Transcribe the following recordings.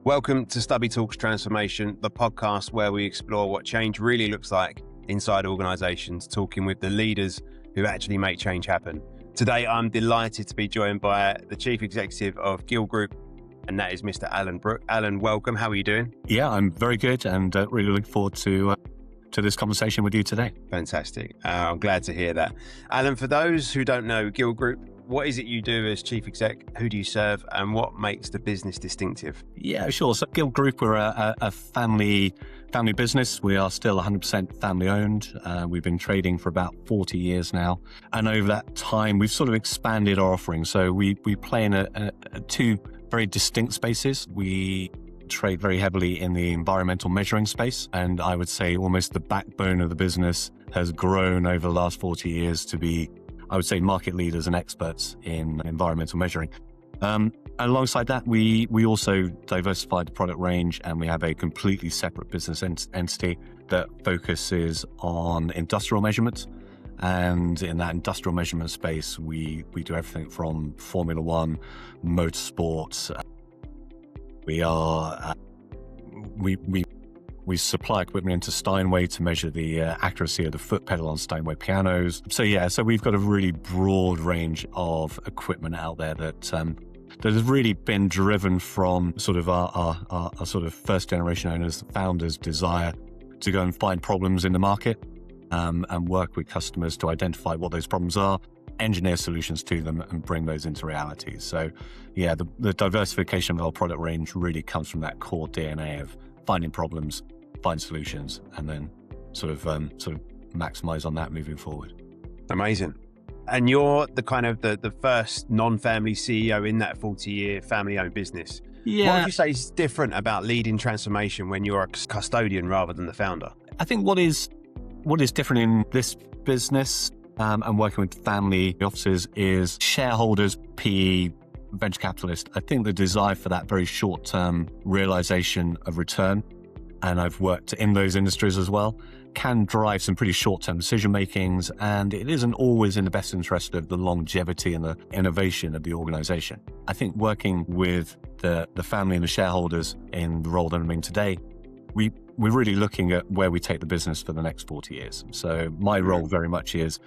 Welcome to Stubby Talks Transformation, the podcast where we explore what change really looks like inside organisations, talking with the leaders who actually make change happen. Today, I'm delighted to be joined by the Chief Executive of Gill Group, and that is Mr. Alan Brooke. Alan, welcome. How are you doing? Yeah, I'm very good and really looking forward to this conversation with you today. Fantastic. I'm glad to hear that. Alan, for those who don't know Gill Group, what is it you do as Chief Exec? Who do you serve and what makes the business distinctive? Yeah, sure. So Gill Group, we're a family business. We are still 100% family owned. We've been trading for about 40 years now. And over that time, we've sort of expanded our offering. So we play in two very distinct spaces. We trade very heavily in the environmental measuring space. And I would say almost the backbone of the business has grown over the last 40 years to be, I would say, market leaders and experts in environmental measuring. And alongside that, we also diversified the product range, and we have a completely separate business entity that focuses on industrial measurement. And in that industrial measurement space, we do everything from Formula One, motorsports. We supply equipment into Steinway to measure the accuracy of the foot pedal on Steinway pianos. So we've got a really broad range of equipment out there that has really been driven from sort of our sort of first generation owners, founders' desire to go and find problems in the market and work with customers to identify what those problems are, engineer solutions to them and bring those into reality. So yeah, the diversification of our product range really comes from that core DNA of finding problems, find solutions, and then sort of maximize on that moving forward. Amazing. And you're the kind of the first non-family CEO in that 40-year family-owned business. Yeah. What would you say is different about leading transformation when you're a custodian rather than the founder? I think what is different in this business and working with family offices is shareholders, PE, venture capitalists. I think the desire for that very short-term realization of return, and I've worked in those industries as well, can drive some pretty short-term decision makings, and it isn't always in the best interest of the longevity and the innovation of the organization. I think working with the family and the shareholders in the role that I'm in today, we're really looking at where we take the business for the next 40 years. So my role very much is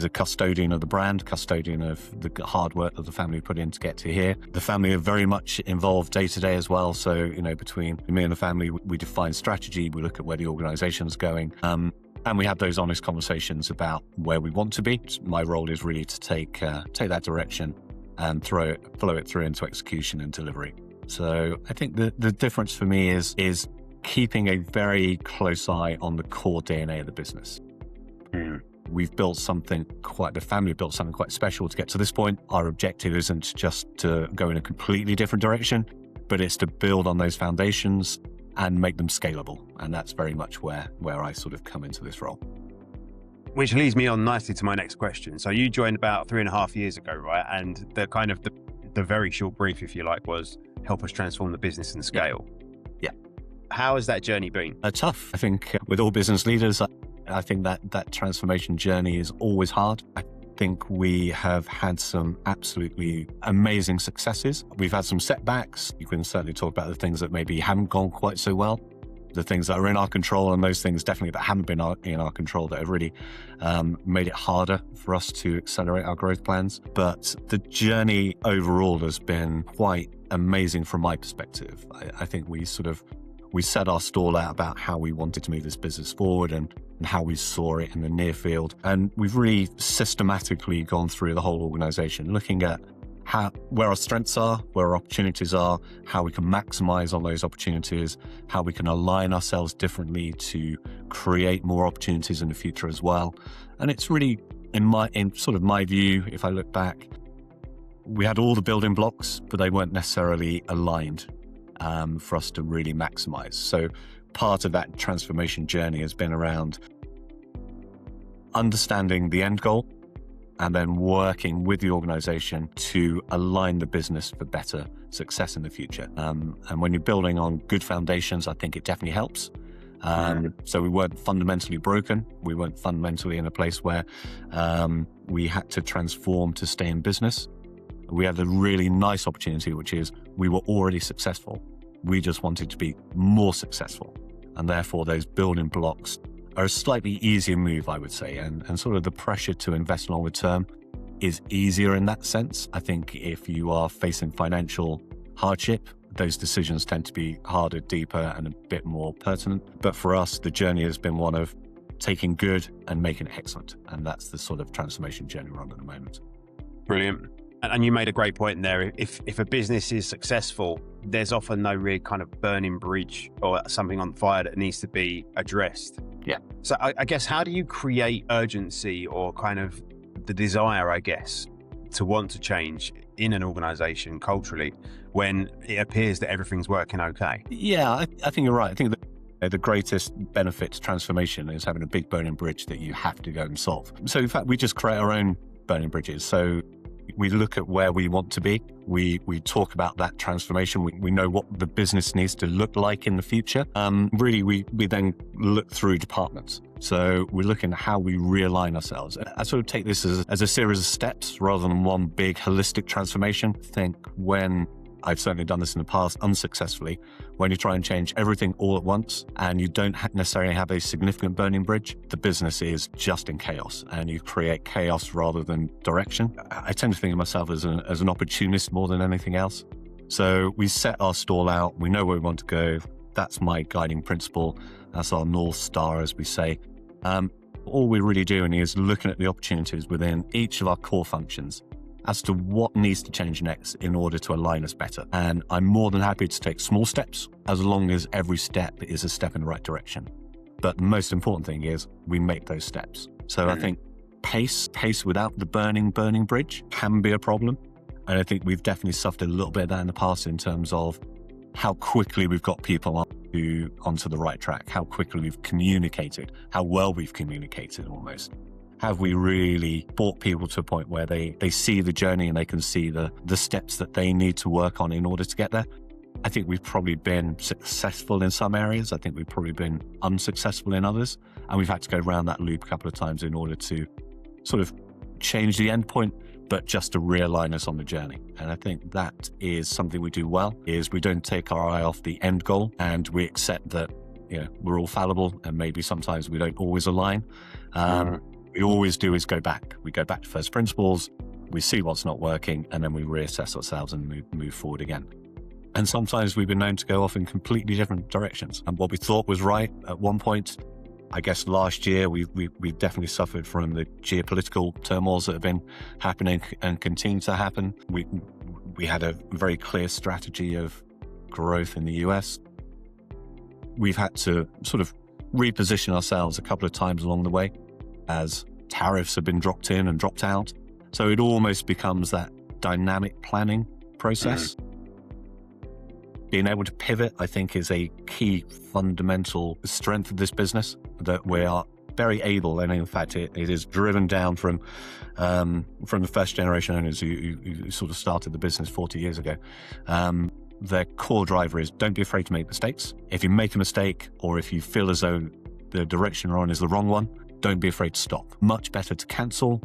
a custodian of the brand, custodian of the hard work that the family put in to get to here. The family are very much involved day to day as well. So, between me and the family, we define strategy, we look at where the organization's going, and we have those honest conversations about where we want to be. My role is really to take that direction and flow it through into execution and delivery. So I think the difference for me is keeping a very close eye on the core DNA of the business. We've built the family built something quite special to get to this point. Our objective isn't just to go in a completely different direction, but it's to build on those foundations and make them scalable. And that's very much where I sort of come into this role. Which leads me on nicely to my next question. So you joined about 3.5 years ago, right? And the kind of the very short brief, if you like, was help us transform the business and scale. Yeah. How has that journey been? Tough. I think with all business leaders, I think that transformation journey is always hard. I think we have had some absolutely amazing successes. We've had some setbacks. You can certainly talk about the things that maybe haven't gone quite so well, the things that are in our control, and those things definitely that haven't been in our control that have really made it harder for us to accelerate our growth plans. But the journey overall has been quite amazing from my perspective. I think we set our stall out about how we wanted to move this business forward and how we saw it in the near field. And we've really systematically gone through the whole organization, looking at where our strengths are, where our opportunities are, how we can maximize on those opportunities, how we can align ourselves differently to create more opportunities in the future as well. And it's really, in sort of my view, if I look back, we had all the building blocks, but they weren't necessarily aligned for us to really maximize. So part of that transformation journey has been around understanding the end goal and then working with the organization to align the business for better success in the future. And when you're building on good foundations, I think it definitely helps. So we weren't fundamentally broken. We weren't fundamentally in a place where we had to transform to stay in business. We had a really nice opportunity, which is we were already successful. We just wanted to be more successful. And therefore, those building blocks are a slightly easier move, I would say. And sort of the pressure to invest longer term is easier in that sense. I think if you are facing financial hardship, those decisions tend to be harder, deeper, and a bit more pertinent. But for us, the journey has been one of taking good and making it excellent. And that's the sort of transformation journey we're on at the moment. Brilliant. And you made a great point there. If a business is successful, there's often no real kind of burning bridge or something on fire that needs to be addressed. Yeah. So I guess, how do you create urgency or kind of the desire, I guess, to want to change in an organization culturally when it appears that everything's working okay? Yeah, I think you're right. I think that the greatest benefit to transformation is having a big burning bridge that you have to go and solve. So in fact, we just create our own burning bridges. So we look at where we want to be. We talk about that transformation. We know what the business needs to look like in the future. Really, we then look through departments. So we're looking at how we realign ourselves. I sort of take this as a series of steps rather than one big holistic transformation. I think when I've certainly done this in the past unsuccessfully, when you try and change everything all at once and you don't necessarily have a significant burning bridge, the business is just in chaos and you create chaos rather than direction. I tend to think of myself as an opportunist more than anything else. So we set our stall out, we know where we want to go. That's my guiding principle. That's our North Star, as we say. All we're really doing is looking at the opportunities within each of our core functions as to what needs to change next in order to align us better. And I'm more than happy to take small steps as long as every step is a step in the right direction. But the most important thing is we make those steps. So I think pace without the burning bridge can be a problem. And I think we've definitely suffered a little bit of that in the past in terms of how quickly we've got people onto the right track, how quickly we've communicated, how well we've communicated almost. Have we really brought people to a point where they see the journey and they can see the steps that they need to work on in order to get there? I think we've probably been successful in some areas. I think we've probably been unsuccessful in others. And we've had to go around that loop a couple of times in order to sort of change the end point, but just to realign us on the journey. And I think that is something we do well, is we don't take our eye off the end goal and we accept that, we're all fallible and maybe sometimes we don't always align. We always do is go back. We go back to first principles, we see what's not working, and then we reassess ourselves and move forward again. And sometimes we've been known to go off in completely different directions. And what we thought was right at one point, I guess last year, we've definitely suffered from the geopolitical turmoils that have been happening and continue to happen. We had a very clear strategy of growth in the US. We've had to sort of reposition ourselves a couple of times along the way as tariffs have been dropped in and dropped out. So it almost becomes that dynamic planning process. Being able to pivot, I think, is a key fundamental strength of this business, that we are very able, and in fact it is driven down from the first generation owners who sort of started the business 40 years ago. Their core driver is don't be afraid to make mistakes. If you make a mistake or if you feel as though the direction you're on is the wrong one, don't be afraid to stop. Much better to cancel,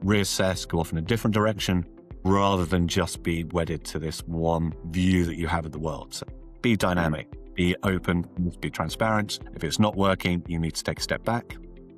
reassess, go off in a different direction, rather than just be wedded to this one view that you have of the world. So be dynamic, be open, be transparent. If it's not working, you need to take a step back,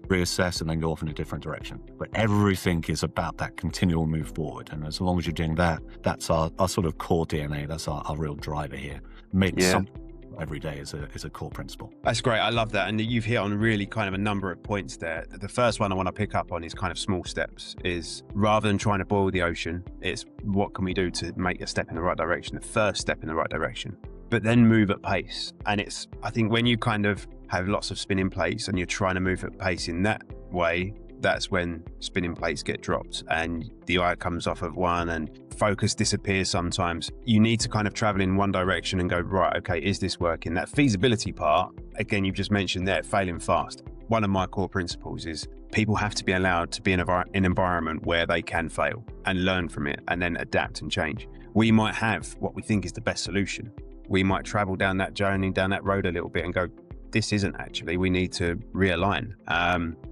reassess, and then go off in a different direction. But everything is about that continual move forward. And as long as you're doing that, that's our sort of core DNA. That's our real driver here. Make something every day is a core principle. That's great. I love that. And you've hit on really kind of a number of points there. The first one I want to pick up on is kind of small steps. Is rather than trying to boil the ocean, it's what can we do to make a step in the right direction, the first step in the right direction, but then move at pace. And it's, I think when you kind of have lots of spinning plates and you're trying to move at pace in that way, that's when spinning plates get dropped and the eye comes off of one and focus disappears sometimes. You need to kind of travel in one direction and go, right, okay, is this working? That feasibility part, again, you've just mentioned there, failing fast. One of my core principles is people have to be allowed to be in an environment where they can fail and learn from it and then adapt and change. We might have what we think is the best solution. We might travel down that journey, down that road a little bit and go, this isn't actually, we need to realign.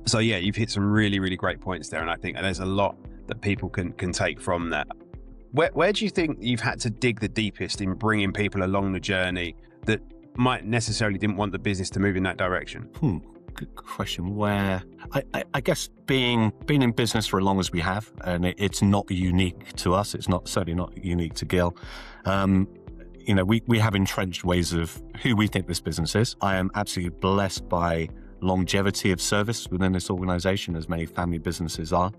So yeah, you've hit some really, really great points there. And I think there's a lot that people can take from that. Where do you think you've had to dig the deepest in bringing people along the journey that might necessarily didn't want the business to move in that direction? Good question. Where I guess being in business for as long as we have, and it's not unique to us. It's certainly not unique to Gill. We have entrenched ways of who we think this business is. I am absolutely blessed by longevity of service within this organization, as many family businesses are.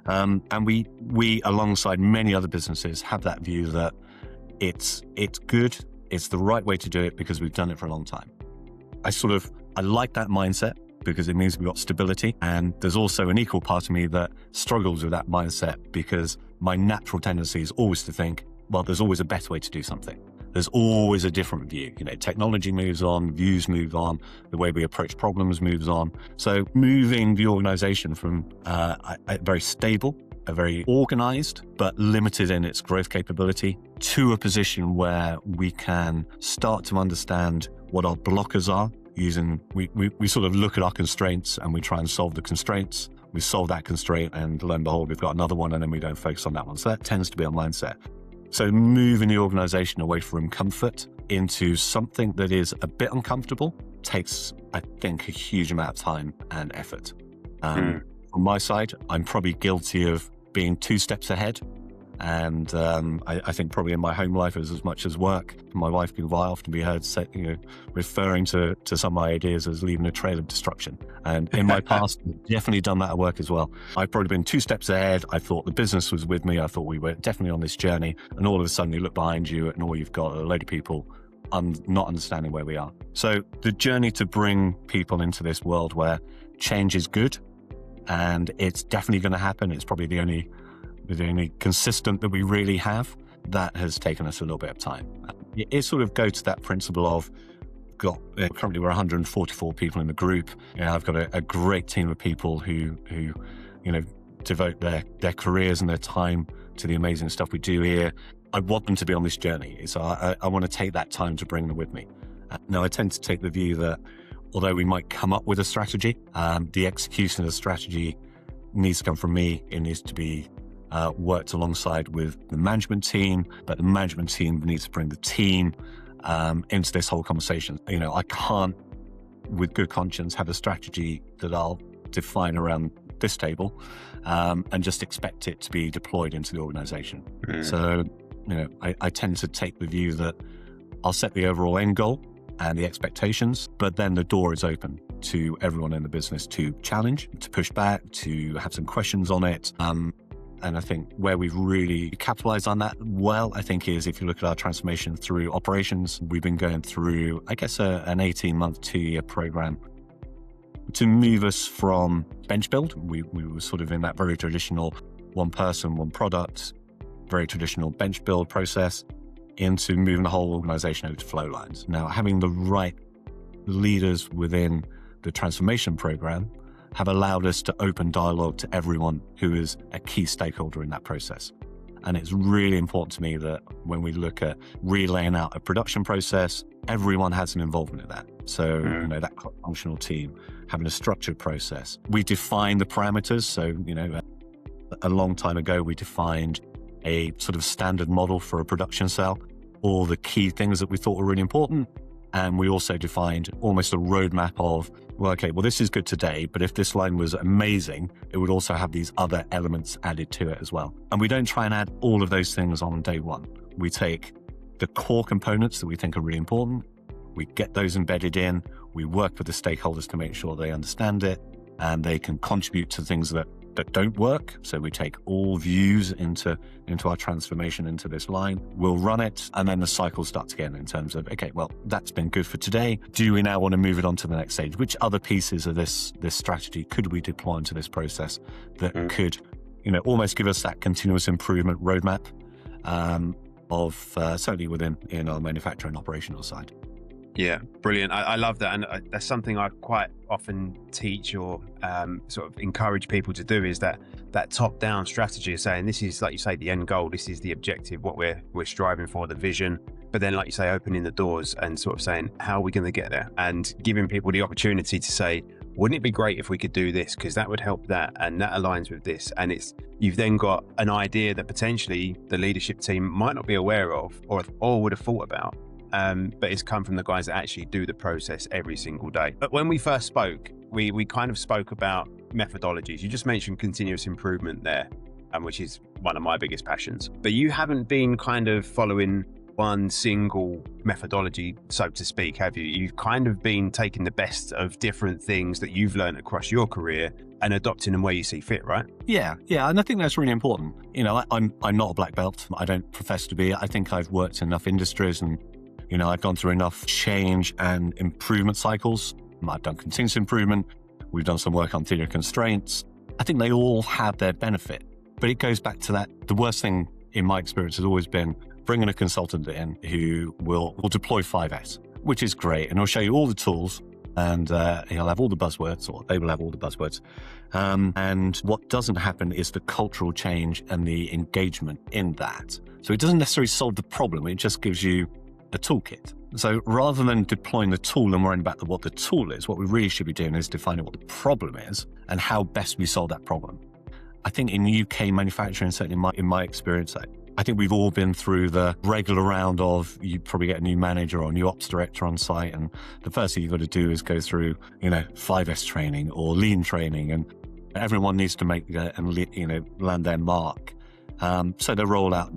And we, alongside many other businesses, have that view that it's good, it's the right way to do it because we've done it for a long time. I like that mindset because it means we've got stability. And there's also an equal part of me that struggles with that mindset because my natural tendency is always to think, well, there's always a better way to do something. There's always a different view. Technology moves on, views move on, the way we approach problems moves on. So moving the organization from a very stable, a very organized, but limited in its growth capability, to a position where we can start to understand what our blockers are. We sort of look at our constraints and we try and solve the constraints. We solve that constraint and lo and behold, we've got another one, and then we don't focus on that one. So that tends to be our mindset. So moving the organization away from comfort into something that is a bit uncomfortable takes, I think, a huge amount of time and effort. From my side, I'm probably guilty of being 2 steps ahead. And I think probably in my home life as much as work, my wife can often be heard referring to some of my ideas as leaving a trail of destruction. And in my past, I've definitely done that at work as well. I've probably been 2 steps ahead. I thought the business was with me. I thought we were definitely on this journey. And all of a sudden you look behind you and all you've got are a load of people not understanding where we are. So the journey to bring people into this world where change is good and it's definitely going to happen. It's probably the only consistent that we really have, that has taken us a little bit of time. It sort of goes to that principle of, currently we're 144 people in the group. I've got a great team of people who devote their careers and their time to the amazing stuff we do here. I want them to be on this journey. So I want to take that time to bring them with me. Now, I tend to take the view that although we might come up with a strategy, the execution of the strategy needs to come from me. It needs to be worked alongside with the management team, but the management team needs to bring the team into this whole conversation. I can't, with good conscience, have a strategy that I'll define around this table and just expect it to be deployed into the organization. So, I tend to take the view that I'll set the overall end goal and the expectations, but then the door is open to everyone in the business to challenge, to push back, to have some questions on it. And I think where we've really capitalized on that well, I think, is if you look at our transformation through operations, we've been going through, I guess, an 18-month, 2-year program to move us from bench build. We were sort of in that very traditional one person, one product, very traditional bench build process, into moving the whole organization over to flow lines. Now, having the right leaders within the transformation program have allowed us to open dialogue to everyone who is a key stakeholder in that process. And it's really important to me that when we look at relaying out a production process, everyone has an involvement in that. So, that functional team, having a structured process. We define the parameters. So, a long time ago, we defined a sort of standard model for a production cell, all the key things that we thought were really important. And we also defined almost a roadmap of, this is good today, but if this line was amazing, it would also have these other elements added to it as well. And we don't try and add all of those things on day one. We take the core components that we think are really important, we get those embedded in, we work with the stakeholders to make sure they understand it, and they can contribute to things that don't work. So we take all views into our transformation into this line. We'll run it, and then the cycle starts again in terms of, that's been good for today. Do we now want to move it on to the next stage? Which other pieces of this strategy could we deploy into this process that could, almost give us that continuous improvement roadmap of certainly in our manufacturing operational side. Yeah, brilliant. I love that. And that's something I quite often teach or sort of encourage people to do, is that top-down strategy of saying, this is, like you say, the end goal, this is the objective, what we're striving for, the vision. But then, like you say, opening the doors and sort of saying, how are we going to get there? And giving people the opportunity to say, wouldn't it be great if we could do this? Because that would help that, and that aligns with this. And you've then got an idea that potentially the leadership team might not be aware of or would have thought about. but it's come from the guys that actually do the process every single day. But when we first spoke, we kind of spoke about methodologies. You just mentioned continuous improvement there, which is one of my biggest passions. But you haven't been kind of following one single methodology, so to speak, have you? You've kind of been taking the best of different things that you've learned across your career and adopting them where you see fit, right? Yeah, and I think that's really important. You know, I'm not a black belt. I don't profess to be. I think I've worked in enough industries and, you know, I've gone through enough change and improvement cycles. I've done continuous improvement. We've done some work on theory of constraints. I think they all have their benefit, but it goes back to that. The worst thing in my experience has always been bringing a consultant in who will deploy 5S, which is great. And he'll show you all the tools and he'll have all the buzzwords, or they will have all the buzzwords. And what doesn't happen is the cultural change and the engagement in that. So it doesn't necessarily solve the problem. It just gives you a toolkit. So rather than deploying the tool and worrying about what the tool is, what we really should be doing is defining what the problem is and how best we solve that problem. I think in UK manufacturing, certainly in my experience, I think we've all been through the regular round of, you probably get a new manager or a new ops director on site, and the first thing you've got to do is go through, 5S training or lean training, and everyone needs to make land their mark. So they roll out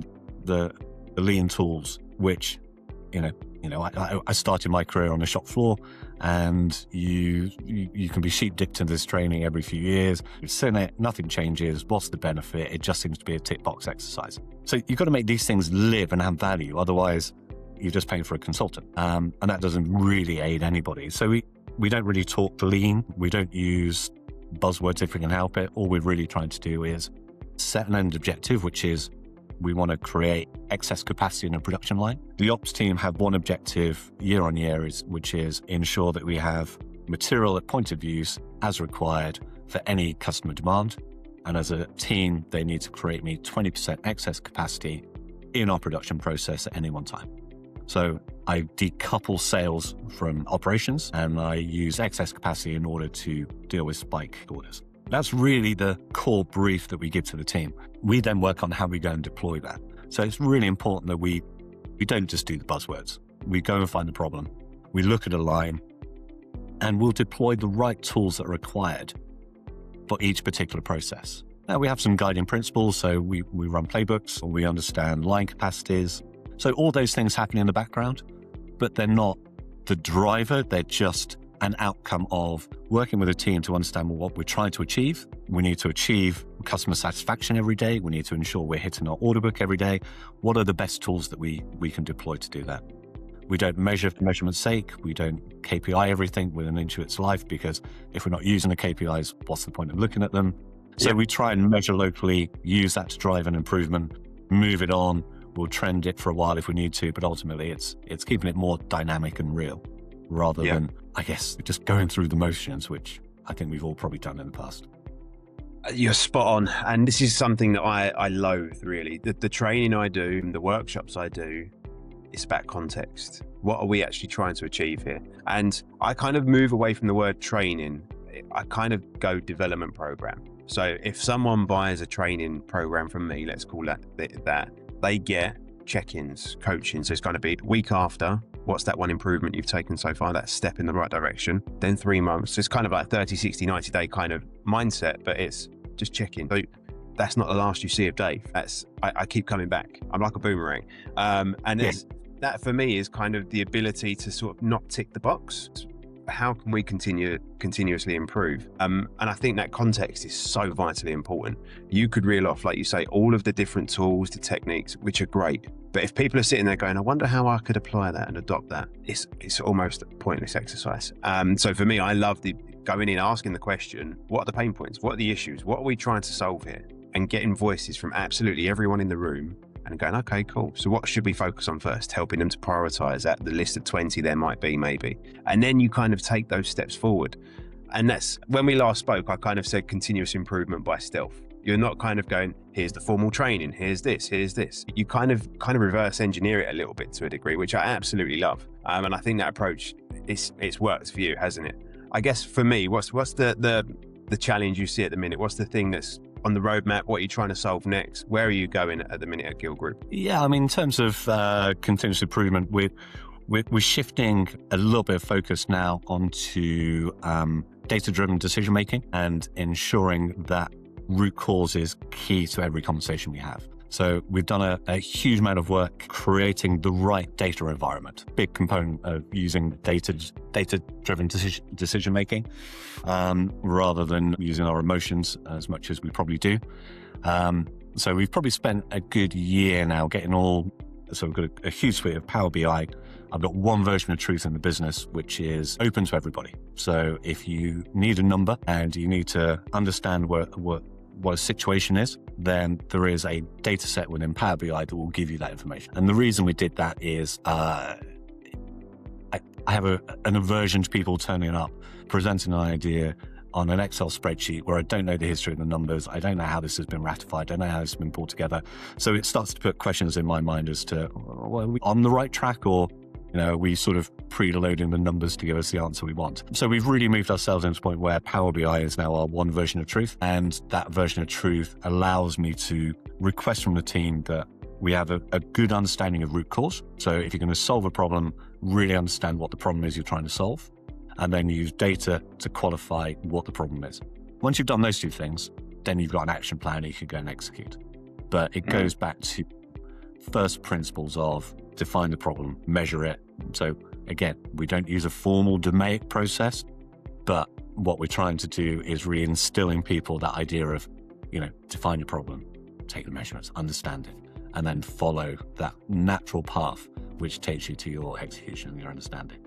the lean tools, which, I started my career on the shop floor, and you can be sheep-dipped into this training every few years. You've seen it, nothing changes. What's the benefit? It just seems to be a tick box exercise. So you've got to make these things live and have value. Otherwise, you're just paying for a consultant. And that doesn't really aid anybody. So we don't really talk lean. We don't use buzzwords if we can help it. All we're really trying to do is set an end objective, which is we want to create excess capacity in a production line. The ops team have one objective year on year, which is ensure that we have material at point of use as required for any customer demand. And as a team, they need to create me 20% excess capacity in our production process at any one time. So I decouple sales from operations, and I use excess capacity in order to deal with spike orders. That's really the core brief that we give to the team. We then work on how we go and deploy that. So it's really important that we don't just do the buzzwords. We go and find the problem. We look at a line, and we'll deploy the right tools that are required for each particular process. Now, we have some guiding principles. So we run playbooks, we understand line capacities. So all those things happen in the background, but they're not the driver. They're just an outcome of working with a team to understand what we're trying to achieve. We need to achieve customer satisfaction every day. We need to ensure we're hitting our order book every day. What are the best tools that we can deploy to do that? We don't measure for measurement's sake. We don't KPI everything within an inch of its life, because if we're not using the KPIs, what's the point of looking at them? So we try and measure locally, use that to drive an improvement, move it on. We'll trend it for a while if we need to, but ultimately it's keeping it more dynamic and real rather than, I guess, just going through the motions, which I think we've all probably done in the past. You're spot on. And this is something that I loathe, really. The training I do, the workshops I do, it's about context. What are we actually trying to achieve here? And I kind of move away from the word training. I kind of go development program. So if someone buys a training program from me, let's call that, they get check-ins, coaching. So it's going to be week after, what's that one improvement you've taken so far? That step in the right direction. Then 3 months. It's kind of like 30, 60, 90 day kind of mindset, but it's just check-in. So that's not the last you see of Dave. I keep coming back. I'm like a boomerang. That for me is kind of the ability to sort of not tick the box. How can we continuously improve? And I think that context is so vitally important. You could reel off, like you say, all of the different tools, the techniques, which are great. But if people are sitting there going, I wonder how I could apply that and adopt that, it's almost a pointless exercise. So for me, I love going in, asking the question, what are the pain points? What are the issues? What are we trying to solve here? And getting voices from absolutely everyone in the room and going, okay, cool. So what should we focus on first? Helping them to prioritize that, the list of 20 there might be, maybe. And then you kind of take those steps forward. And that's, when we last spoke, I kind of said continuous improvement by stealth. You're not kind of going, here's the formal training, here's this. You kind of reverse engineer it a little bit to a degree, which I absolutely love. And I think that approach, it's worked for you, hasn't it? I guess for me, what's the challenge you see at the minute? What's the thing that's on the roadmap? What are you trying to solve next? Where are you going at the minute at Gill Group? Yeah, I mean, in terms of continuous improvement, we're we're shifting a little bit of focus now onto data-driven decision-making and ensuring that root cause is key to every conversation we have. So we've done a huge amount of work creating the right data environment. Big component of using data-driven decision-making rather than using our emotions as much as we probably do. So we've probably spent a good year now getting so we've got a huge suite of Power BI. I've got one version of truth in the business, which is open to everybody. So if you need a number and you need to understand what a situation is, then there is a data set within Power BI that will give you that information. And the reason we did that is I have an aversion to people turning up, presenting an idea on an Excel spreadsheet where I don't know the history of the numbers, I don't know how this has been ratified, I don't know how this has been pulled together. So it starts to put questions in my mind as to, well, are we on the right track, or are we sort of preloading the numbers to give us the answer we want? So we've really moved ourselves into a point where Power BI is now our one version of truth, and that version of truth allows me to request from the team that we have a good understanding of root cause. So if you're going to solve a problem, really understand what the problem is you're trying to solve, and then use data to qualify what the problem is. Once you've done those two things, then you've got an action plan that you can go and execute. But it goes back to first principles of define the problem, measure it. So again, we don't use a formal DMAIC process, but what we're trying to do is reinstill in people that idea of, define your problem, take the measurements, understand it, and then follow that natural path which takes you to your execution and your understanding.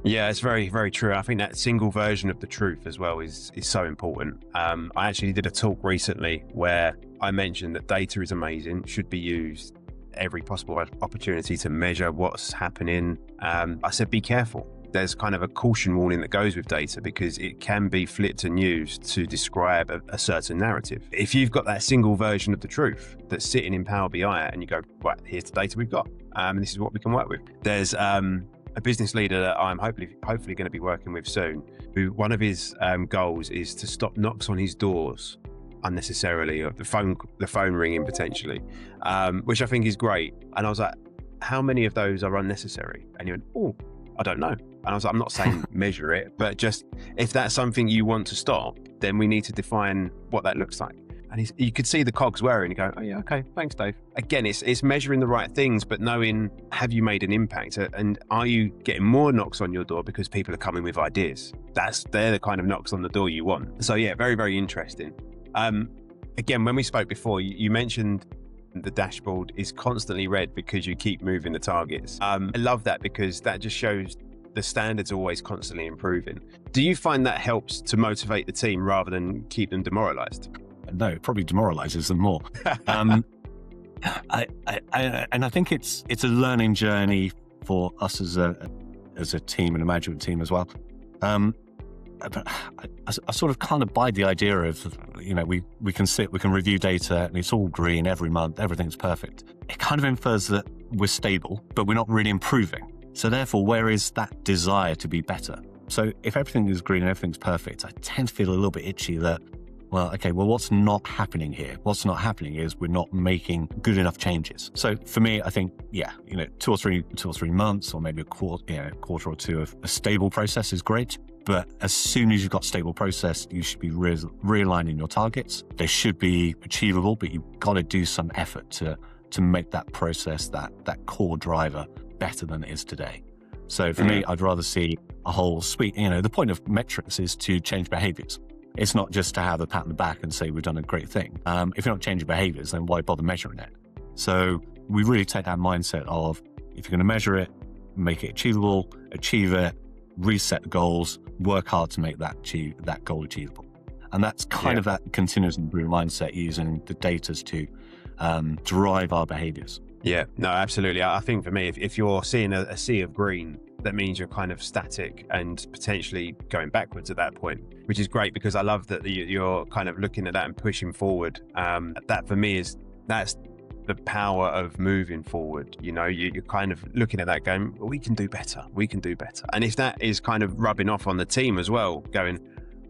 Yeah, it's very, very true. I think that single version of the truth as well is so important. I actually did a talk recently where I mentioned that data is amazing, should be used every possible opportunity to measure what's happening. I said, be careful. There's kind of a caution warning that goes with data because it can be flipped and used to describe a certain narrative. If you've got that single version of the truth that's sitting in Power BI and you go, right, here's the data we've got, and this is what we can work with. There's a business leader that I'm hopefully going to be working with soon, who one of his goals is to stop knocks on his doors unnecessarily, or the phone ringing potentially, which I think is great. And I was like, how many of those are unnecessary? And he went, oh, I don't know. And I was like, I'm not saying measure it, but just if that's something you want to stop, then we need to define what that looks like. And you could see the cogs whirring. You go, oh yeah, okay, thanks, Dave. Again, it's measuring the right things, but knowing, have you made an impact? And are you getting more knocks on your door because people are coming with ideas? They're the kind of knocks on the door you want. So yeah, very, very interesting. Again, when we spoke before, you mentioned the dashboard is constantly red because you keep moving the targets. I love that because that just shows the standards are always constantly improving. Do you find that helps to motivate the team rather than keep them demoralized? No, it probably demoralizes them more. And I think it's a learning journey for us as a team and a management team as well. But I sort of kind of buy the idea of, we can review data and it's all green every month, everything's perfect. It kind of infers that we're stable, but we're not really improving. So therefore, where is that desire to be better? So if everything is green and everything's perfect, I tend to feel a little bit itchy that, what's not happening here? What's not happening is we're not making good enough changes. So for me, I think, 2 or 3 months or maybe a quarter or two of a stable process is great. But as soon as you've got stable process, you should be realigning your targets. They should be achievable, but you've got to do some effort to make that process, that core driver, better than it is today. So for me, I'd rather see a whole suite. The point of metrics is to change behaviors. It's not just to have a pat on the back and say we've done a great thing. If you're not changing behaviors, then why bother measuring it? So we really take that mindset of, if you're going to measure it, make it achievable, achieve it, reset the goals, work hard to make that goal achievable. And that's kind of that continuous improvement mindset, using the data to drive our behaviors. Yeah, no, absolutely. I think for me, if you're seeing a sea of green, that means you're kind of static and potentially going backwards at that point, which is great because I love that you're kind of looking at that and pushing forward. That for me that's the power of moving forward. You're kind of looking at that going, we can do better. And if that is kind of rubbing off on the team as well, going,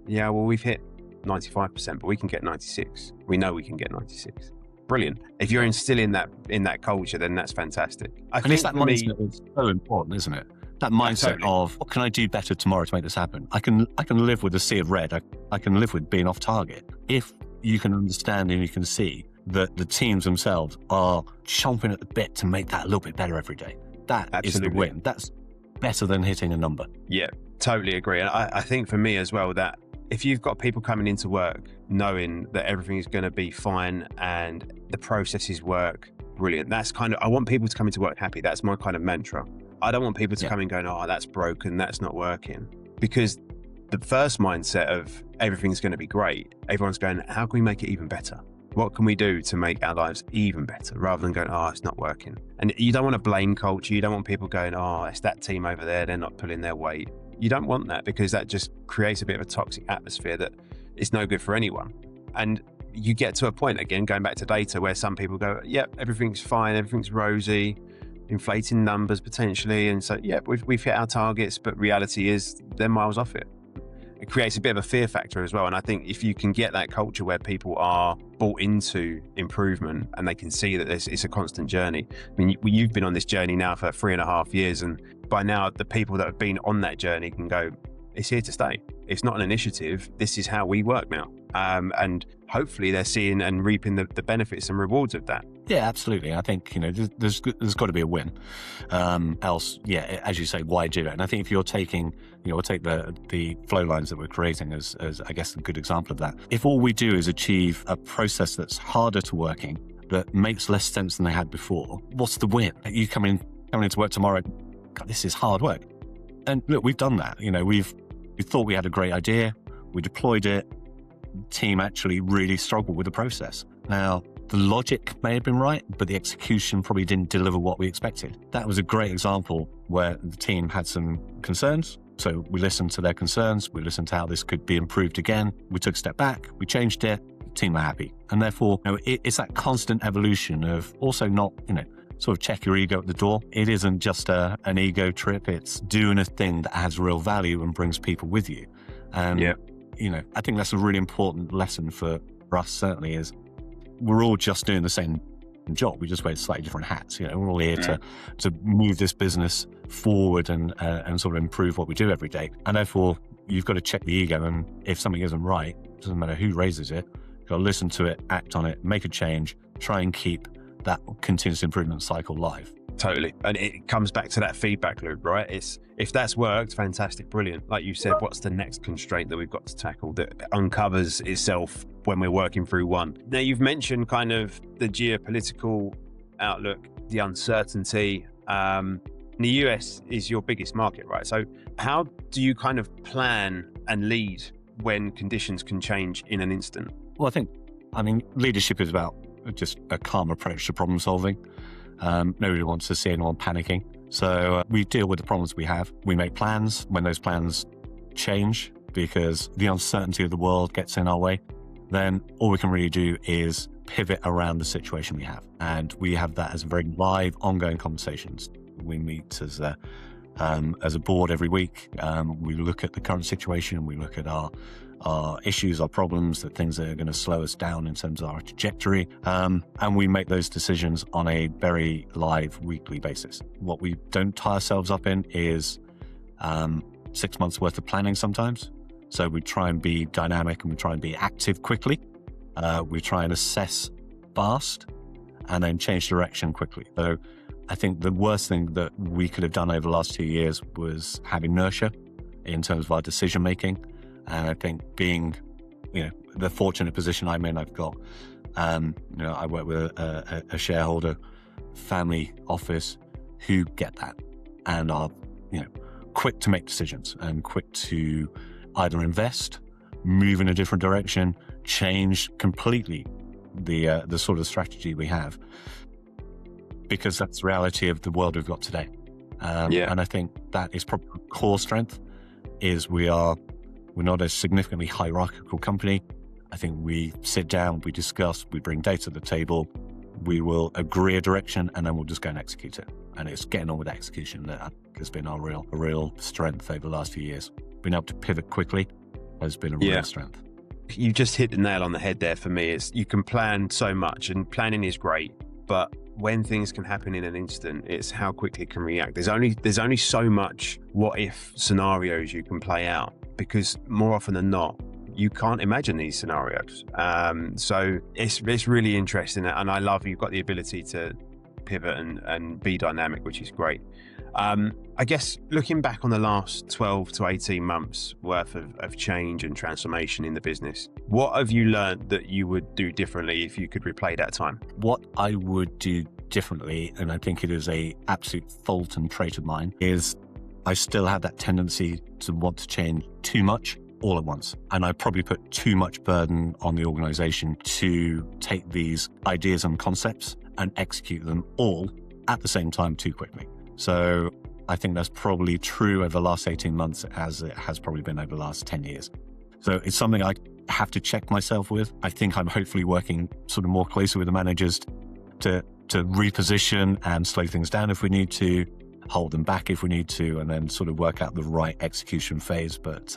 yeah, well, we've hit 95%, but we can get 96. We know we can get 96. brilliant. If you're instilling that in that culture, then that's fantastic. And it's that mindset that's so important, isn't it? That mindset of, what can I do better tomorrow to make this happen? I can live with a sea of red. I can live with being off target. If you can understand and you can see that the teams themselves are chomping at the bit to make that a little bit better every day. That is the win. That's better than hitting a number. Yeah, totally agree. And I think for me as well, that if you've got people coming into work knowing that everything is going to be fine and the processes work, brilliant. That's kind of, I want people to come into work happy. That's my kind of mantra. I don't want people to come in going, oh, that's broken, that's not working. Because the first mindset of everything's going to be great, everyone's going, how can we make it even better? What can we do to make our lives even better, rather than going, oh, it's not working? And you don't want to blame culture. You don't want people going, oh, it's that team over there, they're not pulling their weight. You don't want that, because that just creates a bit of a toxic atmosphere that is no good for anyone. And you get to a point, again, going back to data, where some people go, yep, everything's fine, everything's rosy, inflating numbers potentially. And so, yeah, we've hit our targets, but reality is they're miles off it. It creates a bit of a fear factor as well. And I think if you can get that culture where people are bought into improvement and they can see that it's a constant journey. I mean, you've been on this journey now for 3.5 years. And by now, the people that have been on that journey can go, it's here to stay. It's not an initiative. This is how we work now. And hopefully they're seeing and reaping the benefits and rewards of that. Yeah, absolutely. I think, there's got to be a win. Else, yeah, as you say, why do it? And I think if you're taking, we'll take the flow lines that we're creating as I guess a good example of that. If all we do is achieve a process that's harder to working, that makes less sense than they had before, what's the win? You coming into work tomorrow, God, this is hard work. And look, we've done that. We thought we had a great idea, we deployed it, the team actually really struggled with the process. Now, the logic may have been right, but the execution probably didn't deliver what we expected. That was a great example where the team had some concerns. So we listened to their concerns. We listened to how this could be improved again. We took a step back. We changed it. The team are happy. And therefore, it's that constant evolution of also not, sort of check your ego at the door. It isn't just an ego trip. It's doing a thing that adds real value and brings people with you. And, I think that's a really important lesson for us, certainly, is we're all just doing the same job. We just wear slightly different hats. We're all here to move this business forward and sort of improve what we do every day. And therefore, you've got to check the ego. And if something isn't right, it doesn't matter who raises it, you've got to listen to it, act on it, make a change, try and keep that continuous improvement cycle live. Totally. And it comes back to that feedback loop, right? It's, if that's worked, fantastic, brilliant. Like you said, what's the next constraint that we've got to tackle that uncovers itself when we're working through one? Now, you've mentioned kind of the geopolitical outlook, the uncertainty. The US is your biggest market, right? So how do you kind of plan and lead when conditions can change in an instant? Well, I mean, leadership is about just a calm approach to problem solving. Nobody wants to see anyone panicking. So we deal with the problems we have. We make plans when those plans change because the uncertainty of the world gets in our way. Then all we can really do is pivot around the situation we have. And we have that as very live, ongoing conversations. We meet as a board every week. We look at the current situation. We look at our issues, our problems, the things that are going to slow us down in terms of our trajectory. And we make those decisions on a very live weekly basis. What we don't tie ourselves up in is 6 months worth of planning sometimes. So we try and be dynamic and we try and be active quickly. We try and assess fast and then change direction quickly. So I think the worst thing that we could have done over the last 2 years was have inertia in terms of our decision making. And I think being, the fortunate position I'm in, I've got, I work with a shareholder family office who get that and are, quick to make decisions and quick to either invest, move in a different direction, change completely the sort of strategy we have, because that's the reality of the world we've got today. And I think that is probably a core strength is we're not a significantly hierarchical company. I think we sit down, we discuss, we bring data to the table, we will agree a direction, and then we'll just go and execute it. And it's getting on with execution that has been our real strength over the last few years. Being able to pivot quickly has been a real strength. You just hit the nail on the head there for me. It's you can plan so much, and planning is great, but when things can happen in an instant, it's how quickly it can react. There's only so much what if scenarios you can play out, because more often than not, you can't imagine these scenarios. So it's really interesting, and I love you've got the ability to pivot and be dynamic, which is great. I guess looking back on the last 12 to 18 months worth of change and transformation in the business, what have you learned that you would do differently if you could replay that time? What I would do differently, and I think it is a absolute fault and trait of mine, is I still have that tendency to want to change too much all at once. And I probably put too much burden on the organization to take these ideas and concepts and execute them all at the same time too quickly. So I think that's probably true over the last 18 months as it has probably been over the last 10 years. So it's something I have to check myself with. I think I'm hopefully working sort of more closely with the managers to reposition and slow things down if we need to, hold them back if we need to, and then sort of work out the right execution phase. But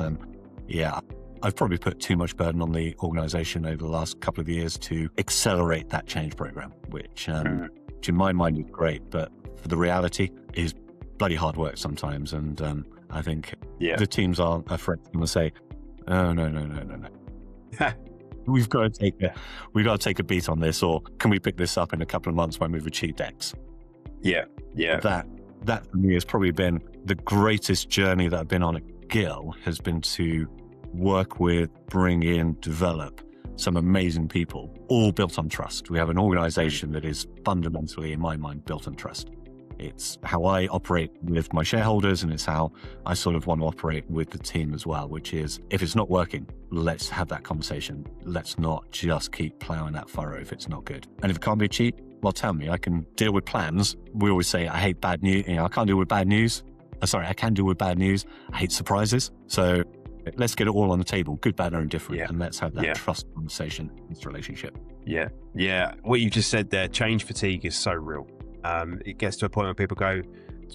I've probably put too much burden on the organization over the last couple of years to accelerate that change program, which in my mind is great, but for the reality is bloody hard work sometimes. And I think the teams aren't afraid to say, oh, no. We've got to take a beat on this, or can we pick this up in a couple of months when we've achieved X? Yeah. That for me has probably been the greatest journey that I've been on at Gill, has been to work with, bring in, develop some amazing people, all built on trust. We have an organization that is fundamentally, in my mind, built on trust. It's how I operate with my shareholders, and it's how I sort of want to operate with the team as well, which is, if it's not working, let's have that conversation. Let's not just keep plowing that furrow if it's not good. And if it can't be achieved, well, tell me. I can deal with plans. We always say, I hate bad news. I can't deal with bad news. I can deal with bad news. I hate surprises. So let's get it all on the table, good, bad, or indifferent, and let's have that trust conversation in this relationship. Yeah. What you just said there, change fatigue is so real. It gets to a point where people go,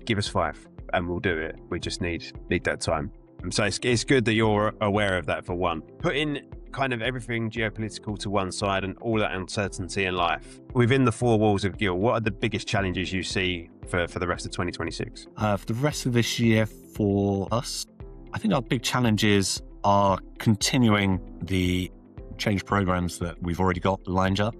give us 5 and we'll do it. We just need that time. So it's good that you're aware of that, for one. Putting kind of everything geopolitical to one side and all that uncertainty in life, within the 4 walls of Gill, what are the biggest challenges you see for the rest of 2026? For the rest of this year for us, I think our big challenges are continuing the change programs that we've already got lined up.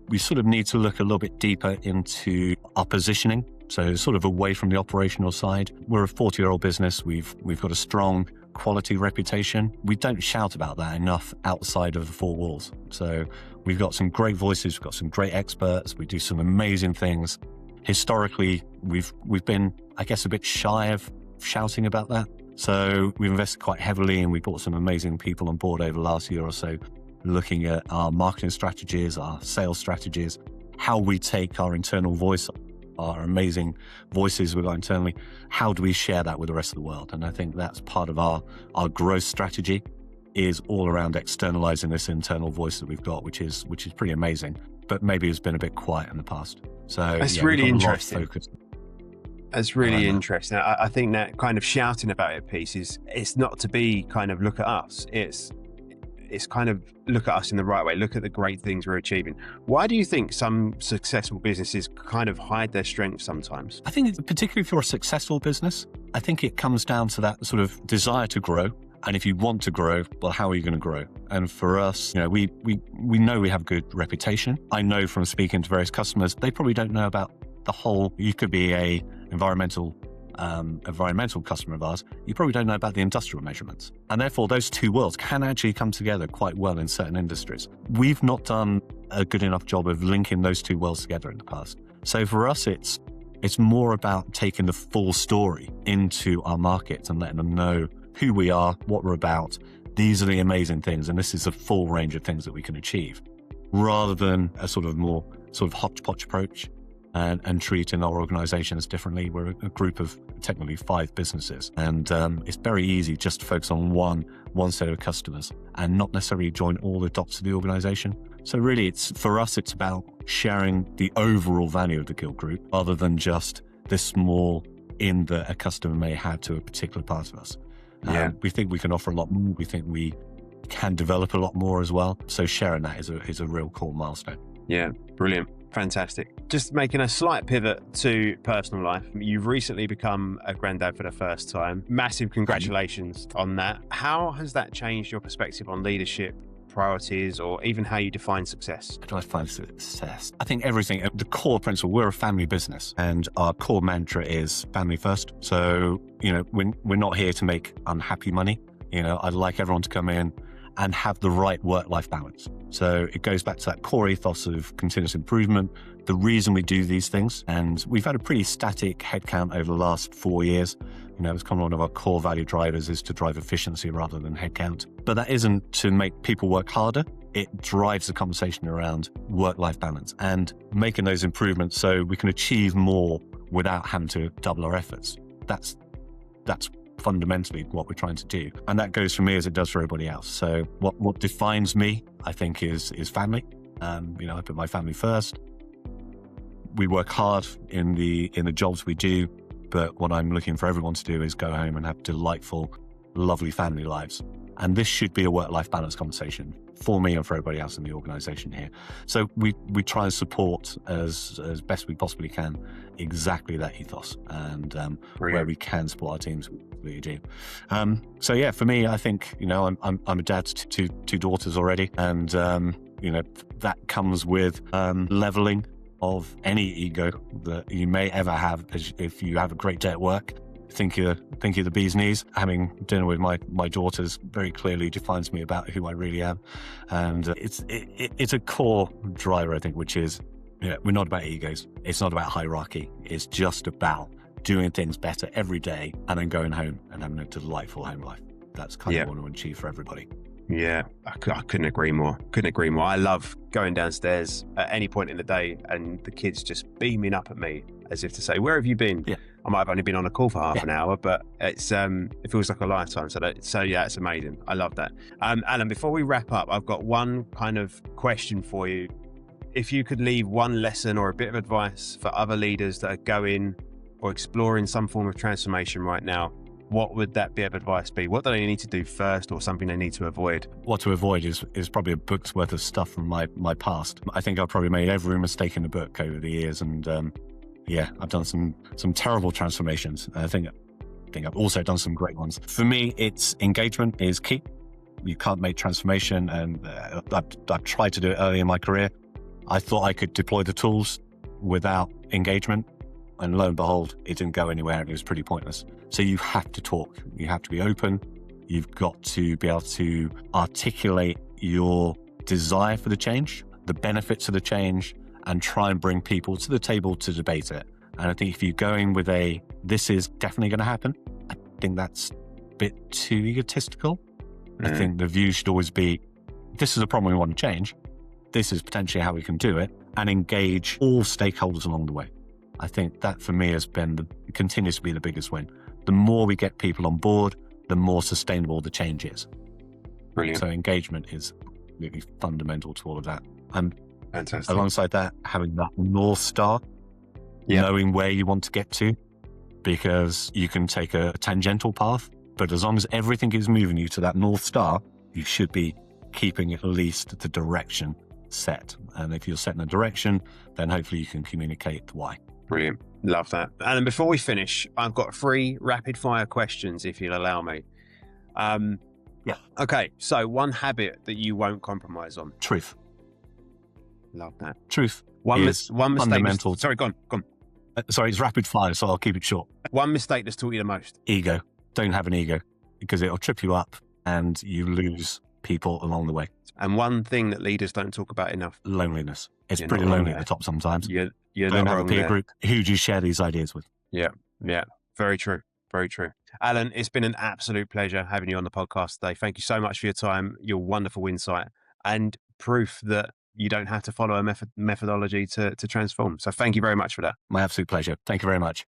We sort of need to look a little bit deeper into our positioning. So sort of away from the operational side. We're a 40-year-old business. We've got a strong quality reputation. We don't shout about that enough outside of the 4 walls. So we've got some great voices. We've got some great experts. We do some amazing things. Historically, we've been, I guess, a bit shy of shouting about that. So we've invested quite heavily, and we brought some amazing people on board over the last year or so, looking at our marketing strategies, our sales strategies, how we take our internal voice, our amazing voices we've got internally, how do we share that with the rest of the world? And I think that's part of our growth strategy, is all around externalizing this internal voice that we've got, which is pretty amazing, but maybe has been a bit quiet in the past. So that's really interesting. That's really interesting. I think that kind of shouting about it piece it's not to be kind of look at us. It's kind of look at us in the right way. Look at the great things we're achieving. Why do you think some successful businesses kind of hide their strengths sometimes? I think particularly if you're a successful business, I think it comes down to that sort of desire to grow. And if you want to grow, well, how are you going to grow? And for us, we know we have good reputation. I know from speaking to various customers, they probably don't know about the whole. You could be a environmental customer of ours, you probably don't know about the industrial measurements. And therefore, those 2 worlds can actually come together quite well in certain industries. We've not done a good enough job of linking those 2 worlds together in the past. So for us, it's more about taking the full story into our markets and letting them know who we are, what we're about. These are the amazing things, and this is a full range of things that we can achieve, rather than a sort of more sort of hodgepodge approach. And treating our organizations differently. We're a group of technically 5 businesses, and it's very easy just to focus on one set of customers and not necessarily join all the dots of the organization. So really, for us, it's about sharing the overall value of the Gill Group, rather than just the small in that a customer may have to a particular part of us. We think we can offer a lot more. We think we can develop a lot more as well. So sharing that is a real cool milestone. Yeah, brilliant. Fantastic. Just making a slight pivot to personal life. You've recently become a granddad for the first time. Massive congratulations on that. How has that changed your perspective on leadership, priorities, or even how you define success? How do I find success? I think everything, the core principle, we're a family business and our core mantra is family first. So, we're not here to make unhappy money. I'd like everyone to come in and have the right work-life balance. So it goes back to that core ethos of continuous improvement, the reason we do these things. And we've had a pretty static headcount over the last 4 years. It's kind of one of our core value drivers is to drive efficiency rather than headcount. But that isn't to make people work harder. It drives the conversation around work-life balance and making those improvements so we can achieve more without having to double our efforts. That's fundamentally what we're trying to do. And that goes for me as it does for everybody else. So what defines me, I think, is family. I put my family first. We work hard in the jobs we do, but what I'm looking for everyone to do is go home and have delightful, lovely family lives. And this should be a work-life balance conversation for me and for everybody else in the organization here. So we try and support as best we possibly can exactly that ethos, and where we can support our teams, we do. So yeah, for me, I think I'm a dad to two daughters already, and that comes with leveling of any ego that you may ever have if you have a great day at work. Think you're the bee's knees. Having dinner with my daughters very clearly defines me about who I really am, and it's a core driver, I think, which is we're not about egos. It's not about hierarchy. It's just about doing things better every day and then going home and having a delightful home life. That's kind of what I want to achieve for everybody. Yeah, I couldn't agree more. I love going downstairs at any point in the day and the kids just beaming up at me as if to say, "Where have you been?" Yeah. I might have only been on a call for half an hour, but it feels like a lifetime. So yeah, it's amazing. I love that. Alan, before we wrap up, I've got one kind of question for you. If you could leave one lesson or a bit of advice for other leaders that are going or exploring some form of transformation right now, what would that bit of advice be? What do they need to do first, or something they need to avoid? What to avoid is probably a book's worth of stuff from my past. I think I've probably made every mistake in the book over the years, and I've done some terrible transformations. I think I've also done some great ones. For me, it's engagement is key. You can't make transformation, and I've tried to do it early in my career. I thought I could deploy the tools without engagement, and lo and behold, it didn't go anywhere, and it was pretty pointless. So you have to talk. You have to be open. You've got to be able to articulate your desire for the change, the benefits of the change, and try and bring people to the table to debate it. And I think if you go in with this is definitely going to happen, I think that's a bit too egotistical. I think the view should always be, this is a problem we want to change. This is potentially how we can do it, and engage all stakeholders along the way. I think that for me continues to be the biggest win. The more we get people on board, the more sustainable the change is. Brilliant. So engagement is really fundamental to all of that. And fantastic. Alongside that, having that North Star, knowing where you want to get to, because you can take a tangential path, but as long as everything is moving you to that North Star, you should be keeping at least the direction set. And if you're setting a direction, then hopefully you can communicate the why. Brilliant. Love that. And before we finish, I've got 3 rapid fire questions, if you'll allow me. Okay. So one habit that you won't compromise on. Truth. Love that. Truth. One mistake. Fundamental. Sorry, go on. Sorry, it's rapid fire, so I'll keep it short. One mistake that's taught you the most. Ego. Don't have an ego, because it'll trip you up and you lose people along the way. And one thing that leaders don't talk about enough. Loneliness. It's pretty lonely at the top sometimes. You're don't not have wrong a peer there. group. Who do you share these ideas with? Yeah. Very true. Very true. Alan, it's been an absolute pleasure having you on the podcast today. Thank you so much for your time, your wonderful insight, and proof that you don't have to follow a methodology to transform. So thank you very much for that. My absolute pleasure. Thank you very much.